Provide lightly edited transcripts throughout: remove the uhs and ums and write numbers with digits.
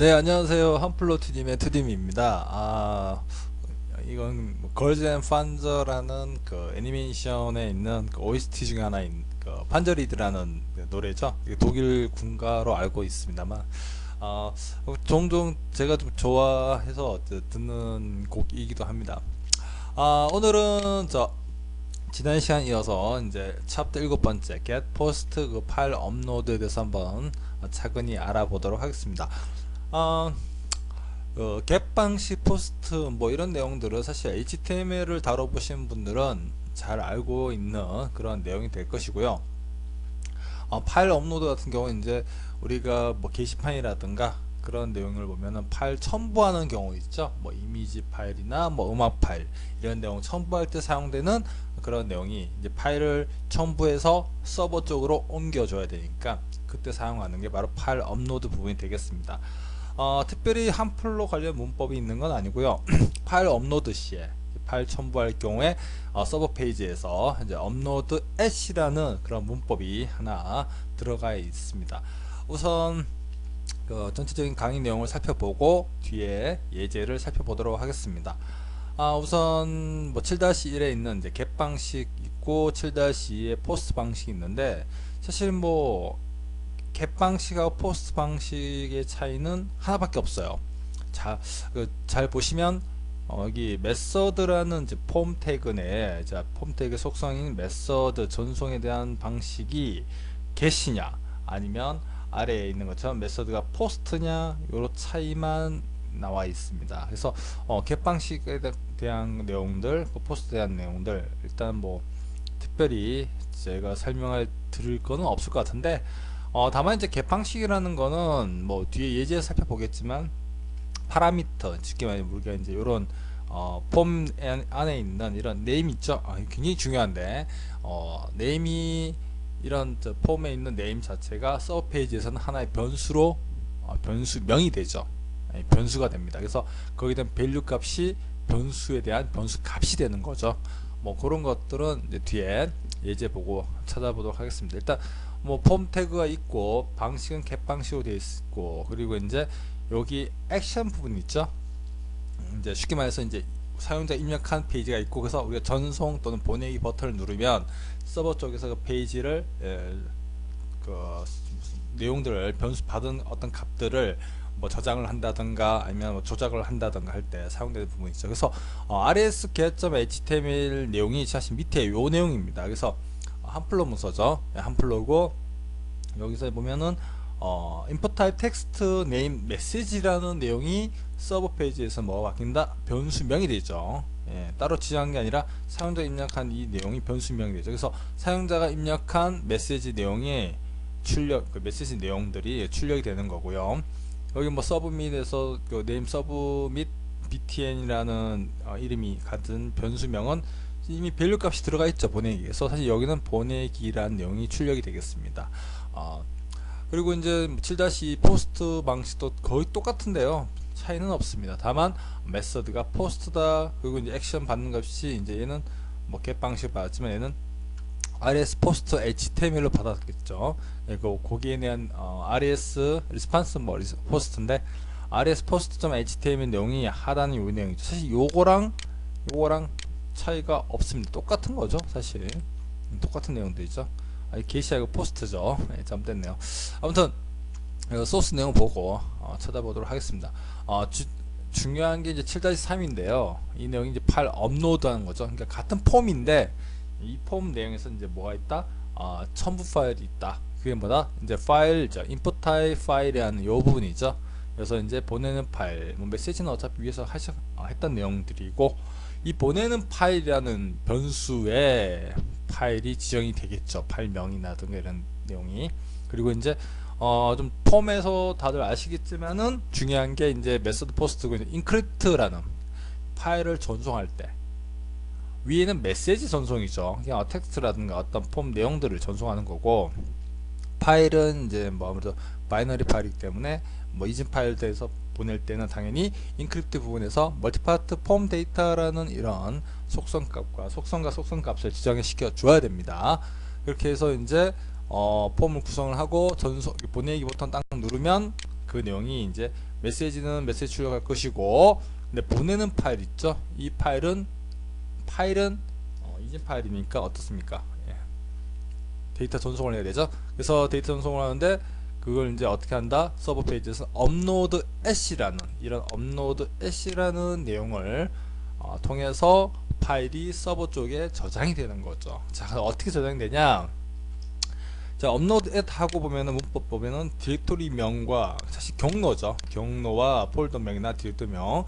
네, 안녕하세요. 한플로트님의 트dim입니다. 이건 걸즈 앤 판저라는 그 애니메이션에 있는 그 OST 중에 하나인 그 판저리드라는 그 노래죠. 이게 독일 군가로 알고 있습니다만, 아, 종종 제가 좀 좋아해서 듣는 곡이기도 합니다. 오늘은 지난 시간 이어서 이제 챕터 7번째 get post 그 파일 업로드에 대해서 한번 차근히 알아보도록 하겠습니다. 어, 겟 방식 포스트 뭐 이런 내용들은 사실 HTML을 다뤄보신 분들은 잘 알고 있는 그런 내용이 될 것이고요. 파일 업로드 같은 경우는 이제 우리가 뭐 게시판이라든가 그런 내용을 보면은 파일 첨부하는 경우 있죠. 뭐 이미지 파일이나 뭐 음악 파일 이런 내용 첨부할 때 사용되는 그런 내용이 이제 파일을 첨부해서 서버 쪽으로 옮겨줘야 되니까 그때 사용하는 게 바로 파일 업로드 부분이 되겠습니다. 특별히 한플로 관련 문법이 있는 건 아니고요. 파일 업로드 시에 파일 첨부할 경우에 서버 페이지에서 이제 업로드 at이라는 그런 문법이 하나 들어가 있습니다. 우선 그 전체적인 강의 내용을 살펴보고 뒤에 예제를 살펴보도록 하겠습니다. 우선 뭐 7-1에 있는 이제 get 방식 있고 7-2에 포스트 방식이 있는데 사실 뭐 get 방식하고 포스트 방식의 차이는 하나밖에 없어요. 자, 잘 보시면 여기 메서드라는 이제 폼 태그 내에 폼 태그 속성인 메서드 전송에 대한 방식이 get이냐 아니면 아래에 있는 것처럼 메서드가 포스트냐 요런 차이만 나와 있습니다. 그래서 get 방식에 대한 내용들, 포스트에 대한 내용들 일단 뭐 특별히 제가 설명을 드릴 거는 없을 것 같은데 다만 이제 get 방식이라는 거는 뭐 뒤에 예제에서 살펴보겠지만 파라미터, 쉽게 말해 우리가 이제 이런 폼 안에 있는 이런 네임 있죠. 굉장히 중요한데 네임이 이런 폼에 있는 네임 자체가 서버 페이지에서는 하나의 변수로 변수명이 되죠. 변수가 됩니다. 그래서 거기에 대한 밸류 값이 변수에 대한 변수 값이 되는 거죠. 뭐 그런 것들은 이제 뒤에 예제 보고 찾아보도록 하겠습니다. 일단 뭐 폼 태그가 있고 방식은 get 방식으로 되어 있고 그리고 이제 여기 액션 부분 있죠. 이제 쉽게 말해서 이제 사용자 입력한 페이지가 있고 그래서 우리가 전송 또는 보내기 버튼을 누르면 서버 쪽에서 그 페이지를 그 내용들을 변수 받은 어떤 값들을 뭐 저장을 한다든가 아니면 뭐 조작을 한다든가 할 때 사용되는 부분이 있죠. 그래서 rs.get.html 내용이 사실 밑에 요 내용입니다. 그래서 한플로 문서죠. 한플로고 여기서 보면은 input type text name message라는 내용이 서버 페이지에서 뭐가 바뀐다? 변수명이 되죠. 따로 지정한 게 아니라 사용자가 입력한 이 내용이 변수명이 되죠. 그래서 사용자가 입력한 메시지 내용이 출력, 그 메시지 내용들이 출력이 되는 거고요. 여기 뭐 서브밋에서 그 name 서브밋 btn이라는 이름이 같은 변수명은 이미 밸류 값이 들어가 있죠. 보내기에서 사실 여기는 보내기라는 내용이 출력이 되겠습니다. 그리고 이제 7-2 포스트 방식도 거의 똑같은데요. 차이는 없습니다. 다만 메서드가 포스트다. 그리고 이제 액션 받는 값이 이제 얘는 뭐 get 방식 받았지만 얘는 rs 포스트 html로 받았겠죠. 그리고 거기에 대한 rs response 뭐 포스트인데 rs post.html 내용이 하단에 요 내용이죠. 사실 요거랑 차이가 없습니다. 똑같은 거죠. 사실 똑같은 내용들이죠. 게시하고 포스트죠. 잘못됐네요. 아무튼 소스 내용 보고 찾아보도록 하겠습니다. 중요한 게 이제 7-3인데요. 이 내용이 이제 파일 업로드하는 거죠. 그러니까 같은 폼인데 이 폼 내용에서 이제 뭐가 있다? 첨부 파일이 있다. 그게 뭐다? 이제 파일이죠. input type 파일이라는 요 부분이죠. 그래서 이제 보내는 파일, 뭐 메시지는 어차피 위에서 했던 내용들이고 이 보내는 파일이라는 변수에 파일이 지정이 되겠죠. 파일명이라든가 이런 내용이. 그리고 이제 좀 폼에서 다들 아시겠지만은 중요한 게 이제 메서드 포스트고 인크립트라는 파일을 전송할 때 위에는 메시지 전송이죠. 그냥 텍스트라든가 어떤 폼 내용들을 전송하는 거고 파일은 이제 뭐 아무래도 바이너리 파일이기 때문에 뭐 이진 파일 대해서 보낼 때는 당연히 인크립트 부분에서 멀티파트 폼 데이터라는 이런 속성값과 속성값을 지정해 시켜 줘야 됩니다. 그렇게 해서 이제 폼을 구성을 하고 전송 보내기 버튼 딱 누르면 그 내용이 이제 메시지는 메시지 출력할 것이고, 근데 보내는 파일 있죠? 이 파일은 이진 파일이니까 어떻습니까? 예. 데이터 전송을 해야 되죠. 그래서 데이터 전송을 하는데 그걸 이제 어떻게 한다? 서버 페이지에서 업로드 애쉬라는 이런 업로드 애쉬라는 내용을 통해서 파일이 서버 쪽에 저장이 되는 거죠. 자, 어떻게 저장이 되냐? 자, 업로드 앳 하고 보면은 문법 보면은 디렉토리 명과 사실 경로죠. 경로와 폴더 명이나 디렉토리 명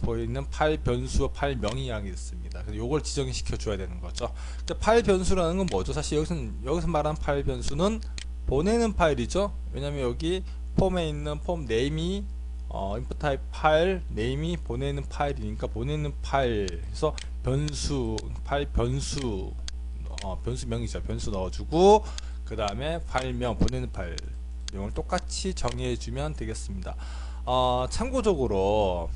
보이는 파일 변수, 파일 명이 있습니다. 그래서 요걸 지정시켜 줘야 되는 거죠. 파일 변수라는 건 뭐죠? 사실 여기서 말하는 파일 변수는 보내는 파일이죠. 왜냐면 여기 폼에 있는 폼 네임이 input type 파일 네임이 보내는 파일이니까 보내는 파일에서 변수 파일 변수 변수명이죠. 변수 넣어주고 그 다음에 파일명 보내는 파일 내용을 똑같이 정의해주면 되겠습니다. 참고적으로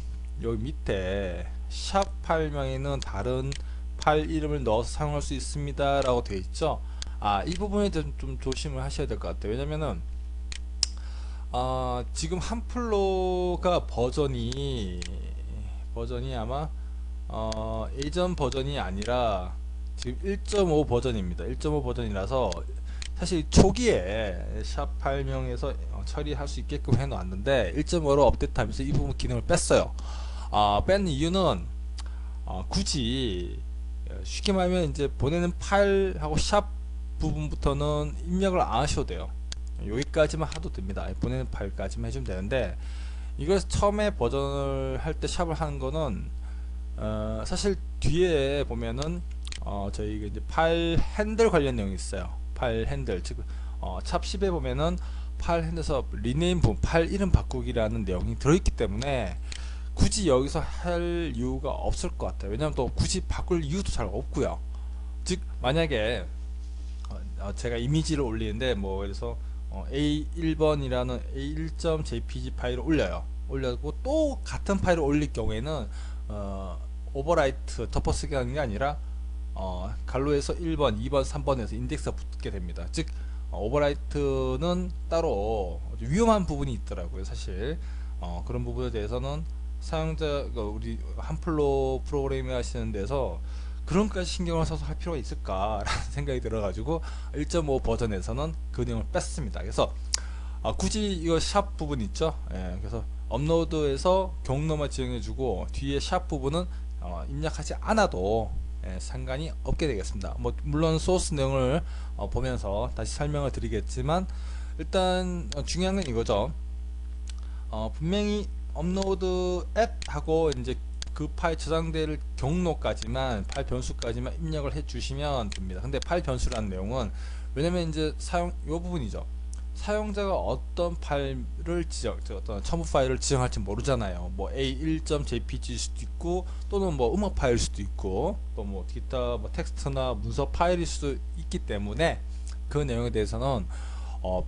여기 밑에 샵 파일명에는 다른 파일 이름을 넣어서 사용할 수 있습니다 라고 되어 있죠. 이 부분에 좀 조심을 하셔야 될 것 같아요. 왜냐면은 지금 한플로가 버전이 아마 예전 버전이 아니라 지금 1.5 버전입니다. 1.5 버전이라서 사실 초기에 샵 파일명에서 처리할 수 있게끔 해 놓았는데 1.5로 업데이트하면서 이 부분 기능을 뺐어요. 뺀 이유는 굳이 쉽게 말하면 이제 보내는 파일하고 샵 부분부터는 입력을 안 하셔도 돼요. 여기까지만 하도 됩니다. 보내는 파일까지만 해주면 되는데 이걸 처음에 버전을 할 때 샵을 하는 거는 사실 뒤에 보면은 저희가 이제 파일 핸들 관련 내용이 있어요. 파일 핸들 즉 샵 10에 보면은 파일 핸들에서 리네임 부분 파일 이름 바꾸기라는 내용이 들어있기 때문에 굳이 여기서 할 이유가 없을 것 같아요. 왜냐하면 또 굳이 바꿀 이유도 잘 없고요. 즉 만약에 제가 이미지를 올리는데 뭐 그래서 A1번이라는 A1.jpg 파일을 올려고 또 같은 파일을 올릴 경우에는 오버라이트 덮어쓰기 하는 게 아니라 갈로에서 1번, 2번, 3번에서 인덱스가 붙게 됩니다. 즉 오버라이트는 따로 위험한 부분이 있더라고요. 사실 그런 부분에 대해서는 사용자가 우리 한플로 프로그래밍 하시는 데서 그런까지 신경을 써서 할 필요가 있을까라는 생각이 들어가지고 1.5 버전에서는 그 내용을 뺐습니다. 그래서 굳이 이거 샵 부분 있죠. 그래서 업로드에서 경로만 지정해주고 뒤에 샵 부분은 입력하지 않아도 상관이 없게 되겠습니다. 뭐 물론 소스 내용을 보면서 다시 설명을 드리겠지만 일단 중요한 건 이거죠. 분명히 업로드 앱 하고 이제 그 파일 저장될 경로까지만 파일 변수까지만 입력을 해 주시면 됩니다. 근데 파일 변수라는 내용은 왜냐면 이제 요 부분이죠. 사용자가 어떤 파일을 어떤 첨부 파일을 지정할지 모르잖아요. 뭐 a1.jpg일 수도 있고 또는 뭐 음악 파일일 수도 있고 또 뭐 기타 뭐 텍스트나 문서 파일일 수도 있기 때문에 그 내용에 대해서는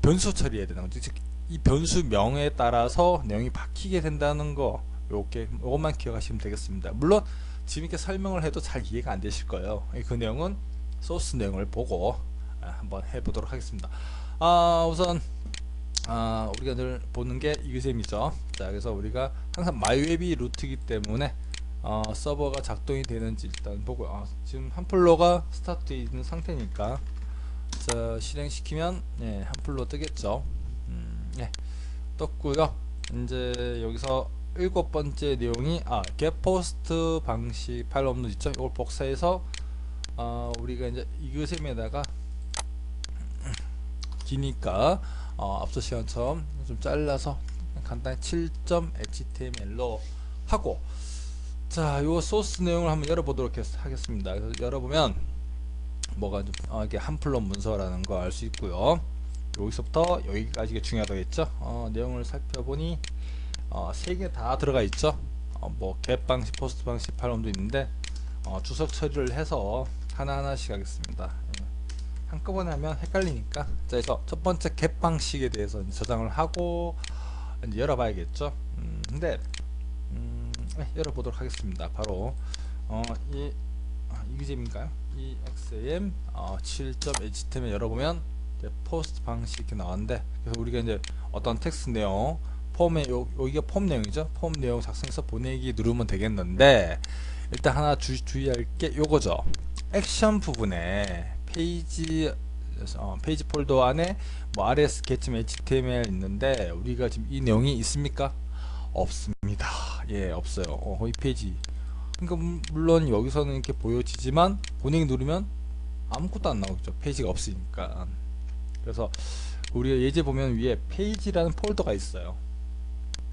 변수 처리해야 되는 거죠. 즉 이 변수명에 따라서 내용이 바뀌게 된다는 거 요것만 기억하시면 되겠습니다. 물론 지금 이렇게 설명을 해도 잘 이해가 안 되실 거예요. 그 내용은 소스 내용을 보고 한번 해보도록 하겠습니다. 우선 우리가 늘 보는 게 이그셈이죠. 자, 그래서 우리가 항상 마이웨비 루트이기 때문에 서버가 작동이 되는지 일단 보고 지금 한플로가 스타트되어 있는 상태니까 자, 실행시키면 한플로 뜨겠죠. 떴고요. 이제 여기서 7번째 내용이 getPost 방식 파일 업로드 있죠. 이걸 복사해서 우리가 이제 이그셈에다가 기니까 앞서 시간처럼 좀 잘라서 간단히 7.html로 하고 자, 요 소스 내용을 한번 열어보도록 하겠습니다. 그래서 열어보면 뭐가 좀 이게 한플로 문서라는 거 알 수 있고요. 여기서부터 여기까지가 중요하다고 했죠. 내용을 살펴보니 3개 다 들어가 있죠. 뭐 get 방식, 포스트 방식, 파일 업로드 있는데 주석 처리를 해서 하나하나씩 하겠습니다. 한꺼번에 하면 헷갈리니까 자, 그래서 첫 번째 get 방식에 대해서 저장을 하고 이제 열어봐야겠죠. 근데 열어보도록 하겠습니다. 바로 이그잼인가요? exam 7.html 열어보면 포스트 방식 이렇게 나왔는데 그래서 우리가 이제 어떤 텍스트 내용 폼에 여기가 폼 내용이죠. 폼 내용 작성해서 보내기 누르면 되겠는데, 일단 하나 주의할 게 요거죠. 액션 부분에 페이지 폴더 안에 뭐 rs get html 있는데, 우리가 지금 이 내용이 있습니까? 없습니다. 예, 없어요. 이 페이지. 그러니까 물론 여기서는 이렇게 보여지지만 보내기 누르면 아무것도 안 나오죠. 페이지가 없으니까. 그래서 우리가 예제 보면 위에 페이지라는 폴더가 있어요.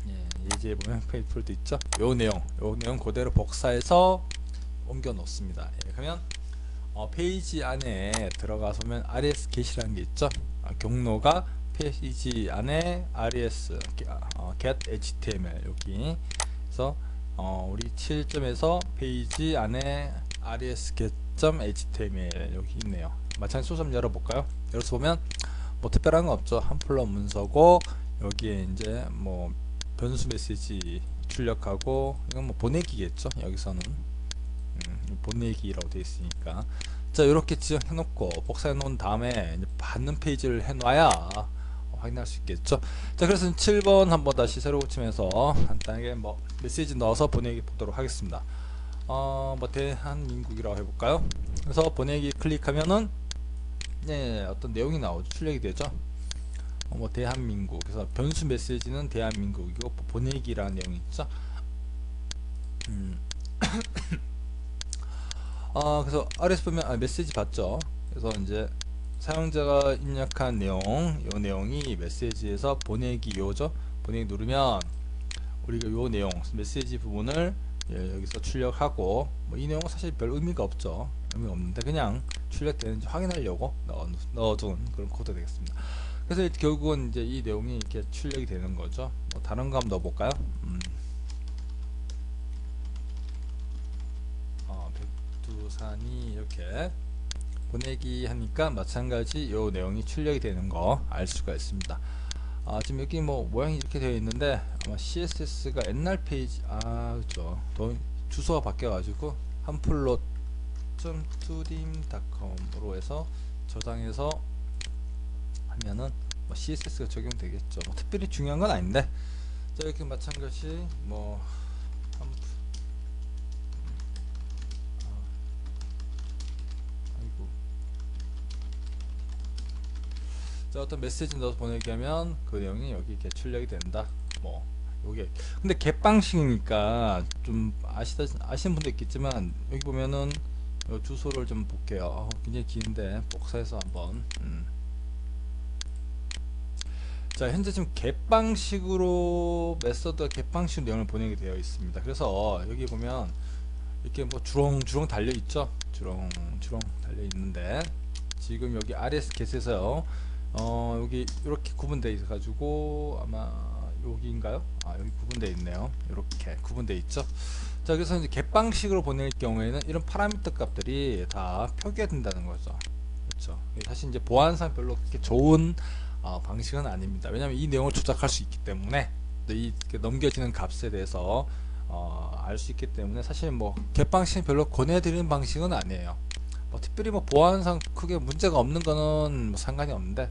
예, 예제에 보면 페이지 폴더 있죠. 요 내용 그대로 복사해서 옮겨 놓습니다. 예, 그러면 페이지 안에 들어가서 보면 rs get이라는 게 있죠. 경로가 페이지 안에 rs get html 여기. 그래서 우리 7점에서 페이지 안에 rs get.html 여기 있네요. 마찬가지 소스 한번 열어볼까요? 열어서 보면 뭐 특별한 거 없죠. 한플러 문서고, 여기에 이제 뭐 변수 메시지 출력하고, 이건 뭐 보내기겠죠. 여기서는 보내기라고 되어 있으니까. 자, 이렇게 지정해 놓고 복사해 놓은 다음에 이제 받는 페이지를 해 놔야 확인할 수 있겠죠. 자, 그래서 7번 한번 다시 새로 고치면서 간단하게 뭐 메시지 넣어서 보내기 보도록 하겠습니다. 뭐 대한민국이라고 해볼까요? 그래서 보내기 클릭하면은 어떤 내용이 나오죠. 출력이 되죠. 뭐 대한민국. 그래서 변수 메시지는 대한민국이고 보내기라는 내용이 있죠. 그래서 아래에서 보면 메시지 봤죠. 그래서 이제 사용자가 입력한 내용, 요 내용이 메시지에서 보내기 요죠. 보내기 누르면 우리가 요 내용 메시지 부분을 여기서 출력하고, 뭐 이 내용은 사실 별 의미가 없죠. 의미가 없는데 그냥 출력되는지 확인하려고 넣어둔 그런 코드 되겠습니다. 그래서 결국은 이제 이 내용이 이렇게 출력이 되는 거죠. 뭐 다른 거 한번 넣어볼까요? 백두산이 이렇게 보내기 하니까 마찬가지 요 내용이 출력이 되는 거 알 수가 있습니다. 지금 여기 뭐 모양이 이렇게 되어 있는데 아마 CSS가 옛날 페이지 그렇죠. 주소가 바뀌어 가지고 한플롯.2dim.com으로 해서 저장해서 하면은 뭐 CSS가 적용되겠죠. 뭐 특별히 중요한 건 아닌데. 자, 이렇게 마찬가지 뭐 자, 어떤 메시지 넣어서 보내기 하면 그 내용이 여기 이렇게 출력이 된다. 뭐 요게 근데 겟 방식이니까 좀 아시는 분도 있겠지만, 여기 보면은 요 주소를 좀 볼게요. 굉장히 긴데 복사해서 한번 자, 현재 지금 겟 방식으로 메서드 겟 방식으로 내용을 보내게 되어 있습니다. 그래서 여기 보면 이렇게 뭐 주렁주렁 달려 있죠. 주렁주렁 달려 있는데, 지금 여기 rs get에서요, 여기 이렇게 구분되어 있어 가지고 아마 여기인가요? 여기 구분되어 있네요. 이렇게 구분되어 있죠. 자, 그래서 이제 get 방식으로 보낼 경우에는 이런 파라미터 값들이 다 표기가 된다는 거죠. 그렇죠. 사실 이제 보안상 별로 그렇게 좋은 방식은 아닙니다. 왜냐하면 이 내용을 조작할 수 있기 때문에, 이 넘겨지는 값에 대해서 알 수 있기 때문에, 사실 뭐 get 방식은 별로 권해드리는 방식은 아니에요. 특별히 뭐 보안상 크게 문제가 없는 거는 뭐 상관이 없는데,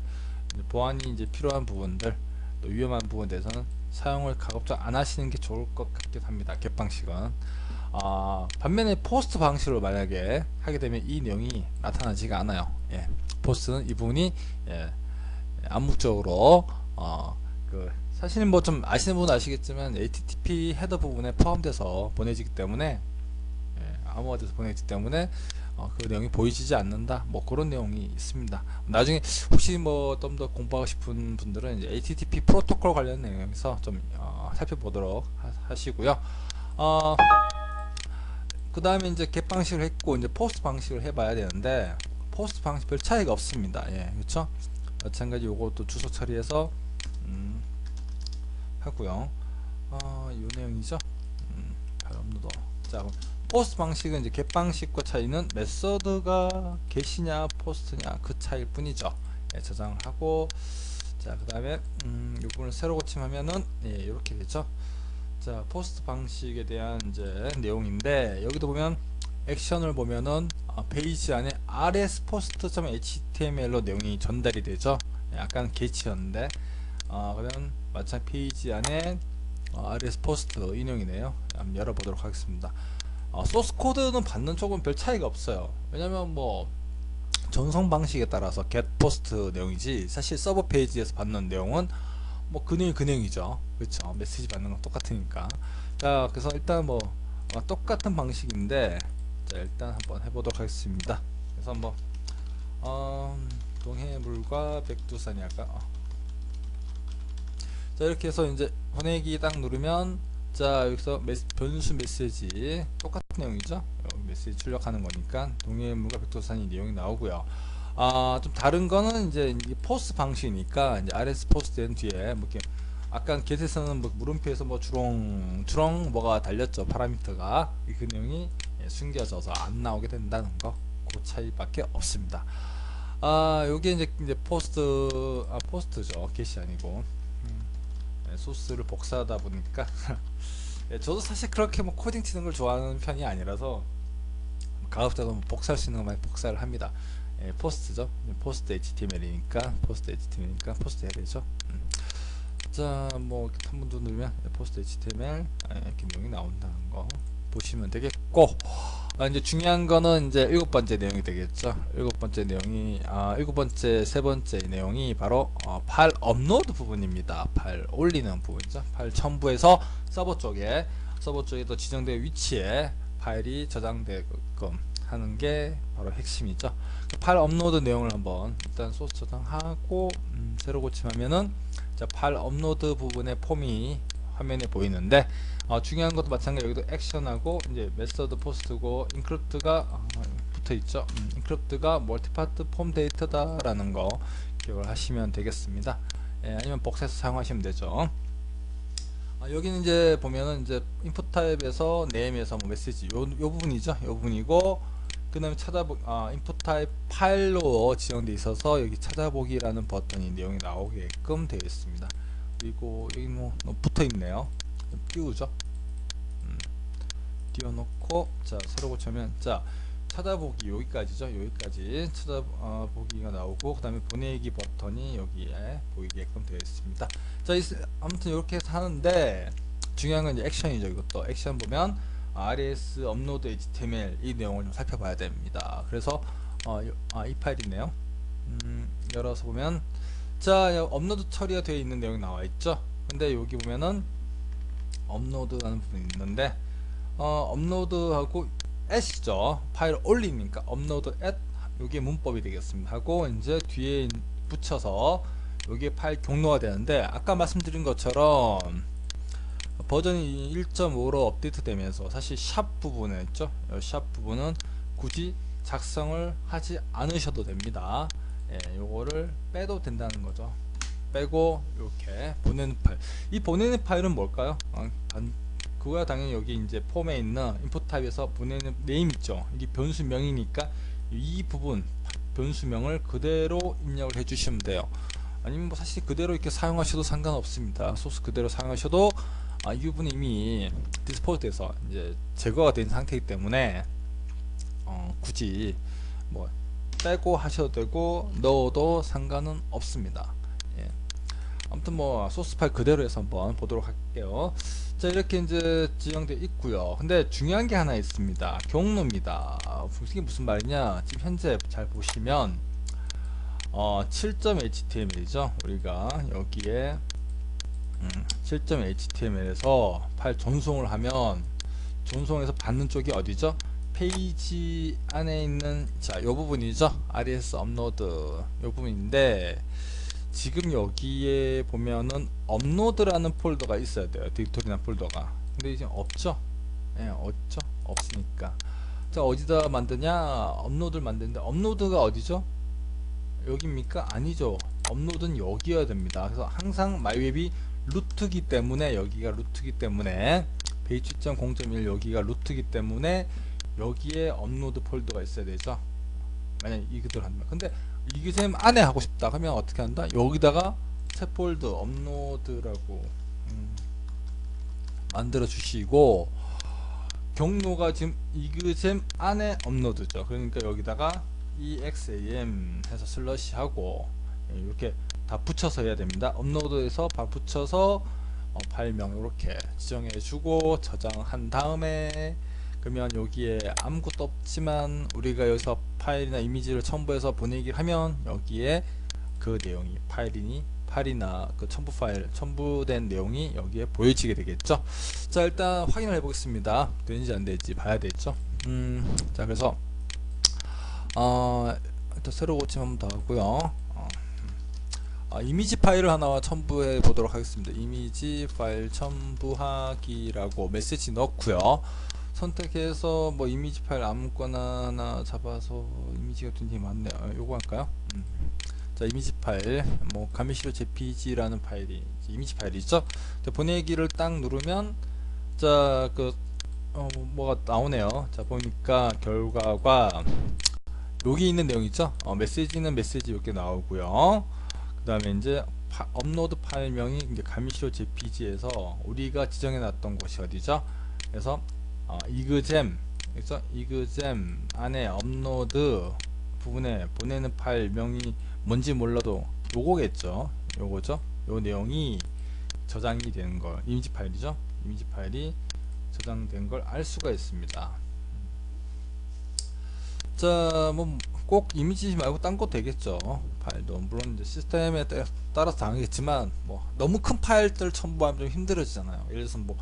보안이 이제 필요한 부분들, 또 위험한 부분에 대해서는 사용을 가급적 안 하시는 게 좋을 것 같긴 합니다. get 방식은. 반면에 포스트 방식으로 만약에 하게 되면 이 내용이 나타나지가 않아요. 예, 포스트는 이 부분이 암묵적으로 사실은 뭐 좀 아시는 분은 아시겠지만 HTTP 헤더 부분에 포함돼서 보내지기 때문에, 암호화돼서 보내지기 때문에 그 내용이 보이지 않는다, 뭐 그런 내용이 있습니다. 나중에 혹시 뭐 좀 더 공부하고 싶은 분들은 이제 HTTP 프로토콜 관련 내용에서 좀 살펴보도록 하시고요. 그 다음에 이제 get 방식을 했고, 이제 포스트 방식을 해봐야 되는데, 포스트 방식 별 차이가 없습니다. 예, 그렇죠. 마찬가지 요것도 주소 처리해서 하고요. 요 내용이죠. 발음도. 자, 포스트 방식은 이제 get 방식과 차이는 메서드가 get이냐 포스트냐 그 차이일 뿐이죠. 예, 저장을 하고, 자, 그 다음에 이 부분을 새로 고침하면은 이렇게 되죠. 자, 포스트 방식에 대한 이제 내용인데, 여기도 보면 액션을 보면은 페이지 안에 rs post.html로 내용이 전달이 되죠. 약간 get이었는데 그러면 마찬가지 페이지 안에 RS 포스트 인용이네요. 한번 열어보도록 하겠습니다. 소스 코드는 받는 쪽은 별 차이가 없어요. 왜냐면 뭐 전송 방식에 따라서 get post 내용이지, 사실 서버 페이지에서 받는 내용은 뭐 그 내용이죠. 그렇죠. 메시지 받는 건 똑같으니까. 자, 그래서 일단 뭐 똑같은 방식인데, 자 일단 한번 해보도록 하겠습니다. 그래서 뭐 동해물과 백두산이 할까? 자, 이렇게 해서 이제 보내기 딱 누르면, 자 여기서 변수 메시지 똑같은 내용이죠. 메시지 출력하는 거니까 동해물과 백두산이 내용이 나오고요. 좀 다른 거는 이제 포스트 방식이니까, 이제 RS 포스트 된 뒤에 뭐 이렇게 아까 get에서는 뭐 물음표에서 뭐 주렁주렁 뭐가 달렸죠. 파라미터가. 그 내용이 숨겨져서 안 나오게 된다는 거, 그 차이밖에 없습니다. 요게 이제 포스트죠. get이 아니고. 소스를 복사하다 보니까 저도 사실 그렇게 뭐 코딩 치는 걸 좋아하는 편이 아니라서 가급적이면 복사할 수 있는 것만 복사를 합니다. 포스트죠. 포스트 HTML이니까 포스트 해야 되죠. 자, 뭐 이렇게 한 번 더 누르면 포스트 HTML 이렇게 내용이 나온다는 거 보시면 되겠고, 이제 중요한 거는 이제 7번째 내용이 되겠죠. 7번째 내용이 세 번째 내용이 바로 파일 업로드 부분입니다. 파일 올리는 부분이죠. 파일 첨부해서 서버 쪽에도 지정된 위치에 파일이 저장되게끔 하는 게 바로 핵심이죠. 파일 업로드 내용을 한번 일단 소스 저장하고 새로 고침하면은, 자 파일 업로드 부분의 폼이 화면에 보이는데, 중요한 것도 마찬가지 여기도 액션하고 이제 메서드 포스트고 인크립트가 붙어 있죠. 인크립트가 멀티파트 폼 데이터다 라는 거 기억을 하시면 되겠습니다. 아니면 복사해서 사용하시면 되죠. 여기는 이제 보면은 이제 인풋 타입에서 네임에서 뭐 메시지 요 부분이죠. 요 부분이고, 그 다음에 인풋 타입 파일로 지정되어 있어서 여기 찾아보기라는 버튼이 내용이 나오게끔 되어 있습니다. 그리고 여기 뭐 붙어 있네요. 띄우죠. 띄워놓고, 자 새로 고치면, 자 찾아보기 여기까지죠. 여기까지 찾아보기가 나오고, 그 다음에 보내기 버튼이 여기에 보이게끔 되어 있습니다. 자 아무튼 이렇게 해서 하는데, 중요한 건 이제 액션이죠. 이것도 액션 보면 RS 업로드 HTML 이 내용을 좀 살펴봐야 됩니다. 그래서 이 파일이네요. 열어서 보면, 자 업로드 처리가 되어 있는 내용이 나와 있죠. 근데 여기 보면은 업로드라는 부분이 있는데, 업로드하고 at이죠. 파일 올리니까 업로드 at, 요게 문법이 되겠습니다. 하고 이제 뒤에 붙여서 요게 파일 경로가 되는데, 아까 말씀드린 것처럼 버전이 1.5로 업데이트 되면서 사실 샵 부분에 있죠. 샵 부분은 굳이 작성을 하지 않으셔도 됩니다. 요거를 빼도 된다는 거죠. 빼고 이렇게 보내는 파일. 이 보내는 파일은 뭘까요? 그거야 당연히 여기 이제 폼에 있는 인풋 타입에서 보내는 네임 있죠. 이게 변수명이니까 이 부분 변수명을 그대로 입력을 해주시면 돼요. 아니면 뭐 사실 그대로 이렇게 사용하셔도 상관없습니다. 소스 그대로 사용하셔도 이 부분이 이미 디스포트에서 이제 제거가 된 상태이기 때문에 굳이 뭐 빼고 하셔도 되고 넣어도 상관은 없습니다. 아무튼 뭐 소스 파일 그대로 해서 한번 보도록 할게요. 자 이렇게 이제 지정되어 있고요. 근데 중요한 게 하나 있습니다. 경로입니다. 이게 무슨 말이냐, 지금 현재 잘 보시면 7.html이죠. 우리가 여기에 7.html에서 파일 전송을 하면, 전송해서 받는 쪽이 어디죠? 페이지 안에 있는 요 부분이죠. RS 업로드 요 부분인데, 지금 여기에 보면은 업로드라는 폴더가 있어야 돼요. 디렉토리나 폴더가. 근데 이제 없죠. 없죠. 없으니까. 자 어디다 만드냐? 업로드를 만드는데, 업로드가 어디죠? 여기입니까? 아니죠. 업로드는 여기여야 됩니다. 그래서 항상 마이웹이 루트기 때문에, 여기가 루트기 때문에 페이지 0.1 여기가 루트기 때문에 여기에 업로드 폴더가 있어야 되죠. 만약 이그대로 한다. 근데 이게 쌤 안에 하고 싶다 그러면 어떻게 한다? 여기다가 새 폴더 업로드라고 만들어 주시고, 경로가 지금 이그잼 안에 업로드죠. 그러니까 여기다가 exam 해서 슬러시 하고 이렇게 다 붙여서 해야 됩니다. 업로드해서 바로 붙여서 파일명 이렇게 지정해 주고 저장한 다음에, 그러면 여기에 아무것도 없지만 우리가 여기서 파일이나 이미지를 첨부해서 보내기를 하면 여기에 그 내용이 파일이나 그 첨부된 내용이 여기에 보여지게 되겠죠. 자, 일단 확인을 해 보겠습니다. 되는지 안 되는지 봐야 되겠죠. 자, 그래서 일단 새로 고침 한번 더 하고요. 이미지 파일을 하나 첨부해 보도록 하겠습니다. 이미지 파일 첨부하기라고 메시지 넣고요. 선택해서 뭐 이미지 파일 아무거나 하나 잡아서, 이미지가 굉장히 많네요. 요거 할까요? 자, 이미지 파일 뭐 가미시로 jpg라는 파일이 이미지 파일이죠. 자, 보내기를 딱 누르면 자, 뭐가 나오네요. 자, 보니까 결과가 여기 있는 내용 있죠. 메시지는 메시지 이렇게 나오고요. 그 다음에 이제 업로드 파일명이 이제 가미시로 jpg에서 우리가 지정해 놨던 곳이 어디죠? 그래서 이그잼, 그래서 이그잼 안에 업로드 부분에 보내는 파일명이 뭔지 몰라도 요거겠죠. 요거죠. 요 내용이 저장이 되는 걸, 이미지 파일이죠. 이미지 파일이 저장된 걸 알 수가 있습니다. 자, 뭐 꼭 이미지 말고 딴 것도 되겠죠. 파일도 물론 이제 시스템에 따라서 다르겠지만, 뭐 너무 큰 파일들 첨부하면 좀 힘들어지잖아요. 예를 들어서 뭐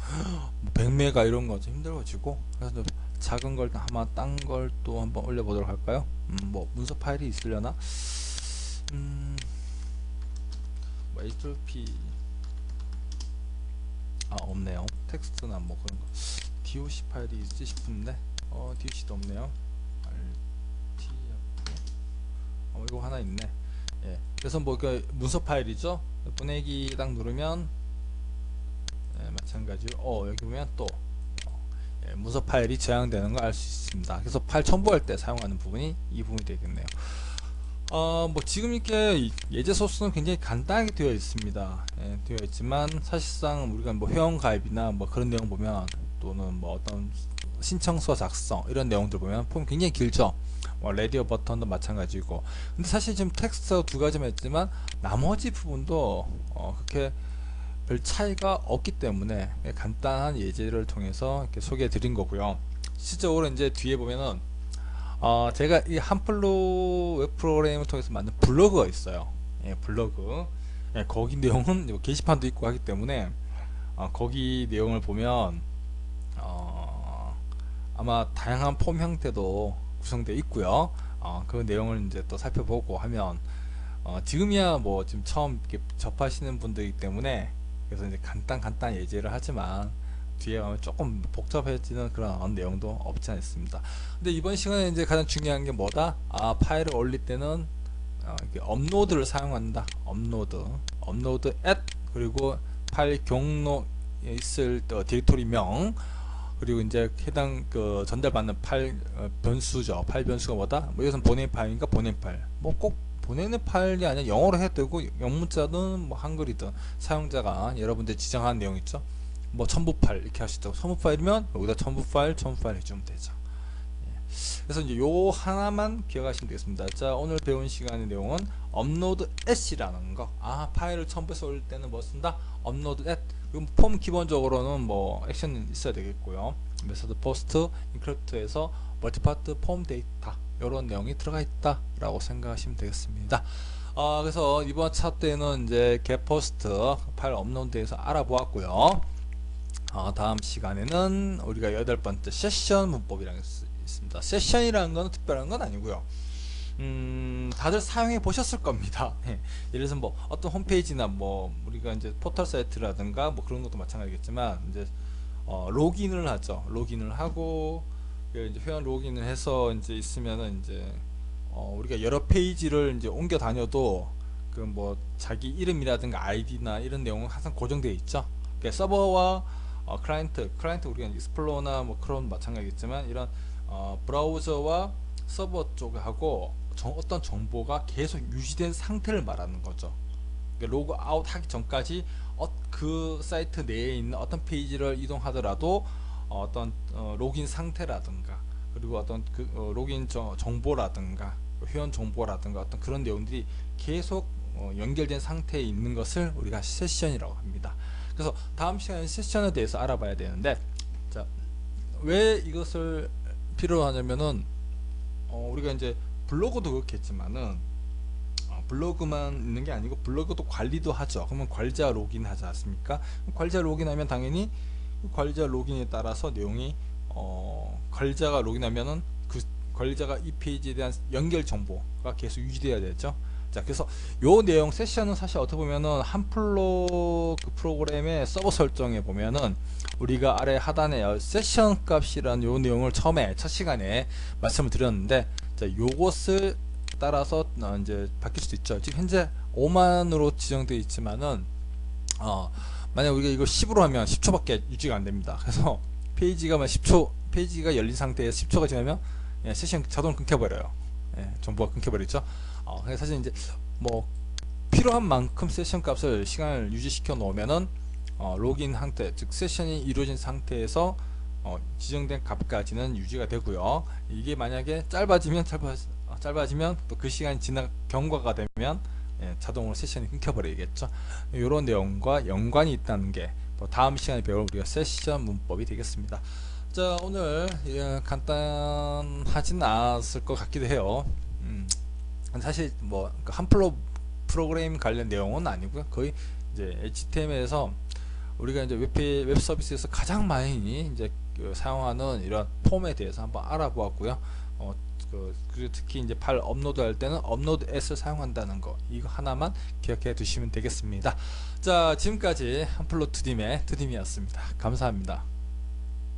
100메가 이런 거 좀 힘들어지고, 그래서 좀 작은 걸 아마 딴 걸 또 한번 올려보도록 할까요? 뭐 문서 파일이 있으려나? 뭐 H2P 없네요. 텍스트나 뭐 그런 거. DOC 파일이 있지 싶은데 DOC도 없네요. 이거 하나 있네. 예. 그래서 뭐 그 문서 파일이죠. 보내기 딱 누르면 마찬가지로 여기 보면 또 문서 파일이 저장되는 걸 알 수 있습니다. 그래서 파일 첨부할 때 사용하는 부분이 이 부분이 되겠네요. 뭐 지금 이렇게 예제 소스는 굉장히 간단하게 되어 있습니다. 되어 있지만 사실상 우리가 뭐 회원 가입이나 뭐 그런 내용 보면, 또는 뭐 어떤 신청서 작성 이런 내용들 보면 폼 굉장히 길죠. 레디오 버튼도 마찬가지고. 근데 사실 지금 텍스트 두 가지만 했지만 나머지 부분도 그렇게 별 차이가 없기 때문에 간단한 예제를 통해서 이렇게 소개해 드린 거고요. 실제적으로 이제 뒤에 보면은 제가 이 한플로 웹 프로그램을 통해서 만든 블로그가 있어요. 블로그. 거기 내용은 게시판도 있고 하기 때문에 거기 내용을 보면 아마 다양한 폼 형태도 구성되어 있고요. 그 내용을 이제 또 살펴보고 하면 지금이야 뭐 지금 처음 이렇게 접하시는 분들이기 때문에, 그래서 이제 간단 예제를 하지만 뒤에 가면 조금 복잡해지는 그런 내용도 없지 않습니다. 근데 이번 시간에 이제 가장 중요한 게 뭐다? 파일을 올릴 때는 업로드를 사용한다. 업로드 at, 그리고 파일 경로에 있을 디렉토리명, 그리고 이제 해당 전달받는 파일 변수죠. 파일 변수가 뭐다? 뭐 이것은 보낸 파일인가 보낸 파일. 뭐 꼭 보내는 파일이 아니라 영어로 해도 되고 영문자든 뭐 한글이든 사용자가 여러분들 지정한 내용 있죠. 뭐 첨부 파일 이렇게 하시죠. 첨부 파일이면 여기다 첨부 파일 해주면 되죠. 그래서 이제 요 하나만 기억하시면 되겠습니다. 자, 오늘 배운 시간의 내용은 업로드 at이라는 거. 파일을 첨부해서 올릴 때는 뭐 쓴다? 업로드 at. 그럼 폼 기본적으로는 뭐 액션이 있어야 되겠고요. 메서드 포스트 인크립트에서 멀티파트 폼 데이터 이런 내용이 들어가 있다 라고 생각하시면 되겠습니다. 그래서 이번 차 때는 이제 get post 파일 업로드에서 알아보았고요. 다음 시간에는 우리가 8번째 세션 문법이라는 게 있습니다. 세션이라는 건 특별한 건 아니고요. 다들 사용해 보셨을 겁니다. 예를 들어서 뭐 어떤 홈페이지나 뭐 우리가 이제 포털 사이트라든가 뭐 그런 것도 마찬가지겠지만, 이제 로그인을 하죠. 로그인을 하고 이제 회원 로그인을 해서 이제 있으면은 이제 우리가 여러 페이지를 이제 옮겨 다녀도 그 뭐 자기 이름이라든가 아이디나 이런 내용은 항상 고정되어 있죠. 그러니까 서버와 클라이언트 우리가 익스플로러나 뭐 크롬 마찬가지겠지만, 이런 브라우저와 서버 쪽하고 어떤 정보가 계속 유지된 상태를 말하는 거죠. 그러니까 로그 아웃 하기 전까지 그 사이트 내에 있는 어떤 페이지를 이동하더라도 어떤 로그인 상태라든가, 그리고 어떤 로그인 정보라든가 회원 정보라든가 어떤 그런 내용들이 계속 연결된 상태에 있는 것을 우리가 세션이라고 합니다. 그래서 다음 시간에 세션에 대해서 알아봐야 되는데, 자, 왜 이것을 필요로 하냐면은 우리가 이제 블로그도 그렇겠지만은 블로그만 있는 게 아니고 블로그도 관리도 하죠. 그러면 관리자 로그인 하지 않습니까? 관리자 로그인하면 당연히 관리자 로그인에 따라서 내용이 관리자가 로그인하면은 그 관리자가 이 페이지에 대한 연결 정보가 계속 유지돼야 되죠. 자, 그래서 요 내용 세션은 사실 어떻게 보면은 한플로 그 프로그램의 서버 설정에 보면은 우리가 아래 하단에 세션 값이라는 요 내용을 처음에 첫 시간에 말씀을 드렸는데, 자, 요것을 따라서 이제 바뀔 수도 있죠. 지금 현재 5만으로 지정되어 있지만은 만약 우리가 이거 10으로 하면 10초밖에 유지가 안 됩니다. 그래서 페이지가 10초, 페이지가 열린 상태에서 10초가 지나면 세션 자동으로 끊겨버려요. 정보가 끊겨버리죠. 그래서 사실 이제 뭐 필요한 만큼 세션 값을 시간을 유지시켜 놓으면은 로그인 상태, 즉 세션이 이루어진 상태에서 지정된 값까지는 유지가 되고요. 이게 만약에 짧아지면 또 그 시간이 지나 경과가 되면 자동으로 세션이 끊겨버리겠죠. 이런 내용과 연관이 있다는 게 다음 시간에 배울 우리가 세션 문법이 되겠습니다. 자, 오늘 간단하진 않았을 것 같기도 해요. 사실 뭐 한플로 프로그램 관련 내용은 아니고요. 거의 이제 HTML에서 우리가 이제 웹 서비스에서 가장 많이 이제 사용하는 이런 폼에 대해서 한번 알아보았고요. 그리고 특히 이제 파일 업로드 할 때는 업로드 S를 사용한다는 거, 이거 하나만 기억해 두시면 되겠습니다. 자, 지금까지 한플로 투딤의 투딤이었습니다. 감사합니다.